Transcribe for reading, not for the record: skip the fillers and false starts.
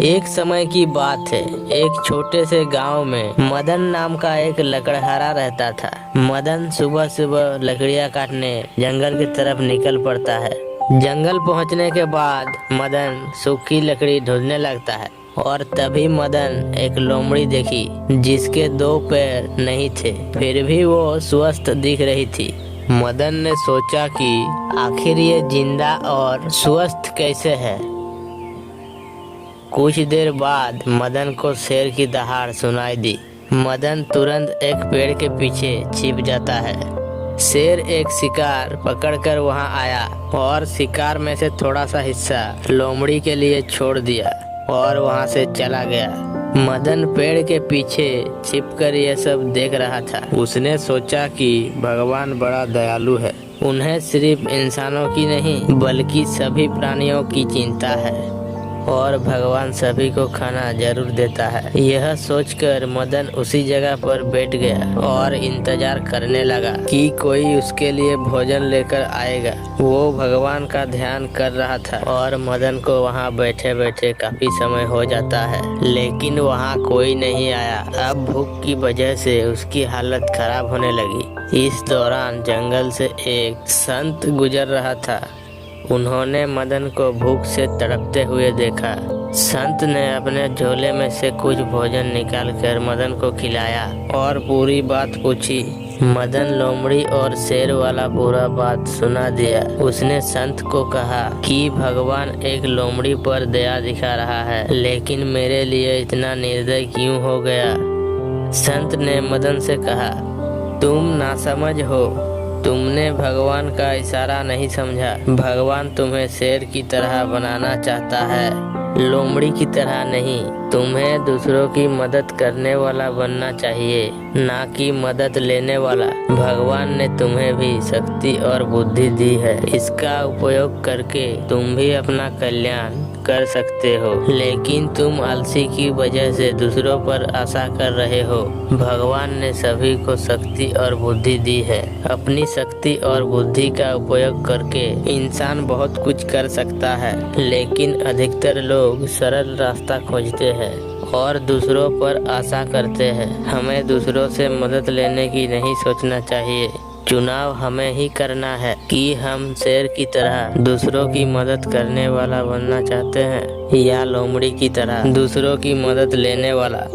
एक समय की बात है। एक छोटे से गांव में मदन नाम का एक लकड़हारा रहता था। मदन सुबह सुबह लकड़ियां काटने जंगल की तरफ निकल पड़ता है। जंगल पहुंचने के बाद मदन सूखी लकड़ी ढूंढने लगता है और तभी मदन एक लोमड़ी देखी जिसके 2 पैर नहीं थे, फिर भी वो स्वस्थ दिख रही थी। मदन ने सोचा कि आखिर ये जिंदा और स्वस्थ कैसे है। कुछ देर बाद मदन को शेर की दहाड़ सुनाई दी। मदन तुरंत एक पेड़ के पीछे छिप जाता है। शेर एक शिकार पकड़कर वहां आया और शिकार में से थोड़ा सा हिस्सा लोमड़ी के लिए छोड़ दिया और वहां से चला गया। मदन पेड़ के पीछे छिपकर यह सब देख रहा था। उसने सोचा कि भगवान बड़ा दयालु है, उन्हें सिर्फ इंसानों की नहीं बल्कि सभी प्राणियों की चिंता है और भगवान सभी को खाना जरूर देता है। यह सोचकर मदन उसी जगह पर बैठ गया और इंतजार करने लगा कि कोई उसके लिए भोजन लेकर आएगा। वो भगवान का ध्यान कर रहा था और मदन को वहाँ बैठे बैठे काफी समय हो जाता है, लेकिन वहाँ कोई नहीं आया। अब भूख की वजह से उसकी हालत खराब होने लगी। इस दौरान जंगल से एक संत गुजर रहा था। उन्होंने मदन को भूख से तड़पते हुए देखा। संत ने अपने झोले में से कुछ भोजन निकालकर मदन को खिलाया और पूरी बात पूछी। मदन लोमड़ी और शेर वाला पूरा बात सुना दिया। उसने संत को कहा कि भगवान एक लोमड़ी पर दया दिखा रहा है, लेकिन मेरे लिए इतना निर्दय क्यों हो गया। संत ने मदन से कहा, तुम नासमझ हो, तुमने भगवान का इशारा नहीं समझा। भगवान तुम्हें शेर की तरह बनाना चाहता है, लोमड़ी की तरह नहीं। तुम्हें दूसरों की मदद करने वाला बनना चाहिए, ना कि मदद लेने वाला। भगवान ने तुम्हें भी शक्ति और बुद्धि दी है, इसका उपयोग करके तुम भी अपना कल्याण कर सकते हो, लेकिन तुम आलसी की वजह से दूसरों पर आशा कर रहे हो। भगवान ने सभी को शक्ति और बुद्धि दी है। अपनी शक्ति और बुद्धि का उपयोग करके इंसान बहुत कुछ कर सकता है, लेकिन अधिकतर लोग सरल रास्ता खोजते हैं और दूसरों पर आशा करते हैं। हमें दूसरों से मदद लेने की नहीं सोचना चाहिए। चुनाव हमें ही करना है कि हम शेर की तरह दूसरों की मदद करने वाला बनना चाहते हैं या लोमड़ी की तरह दूसरों की मदद लेने वाला।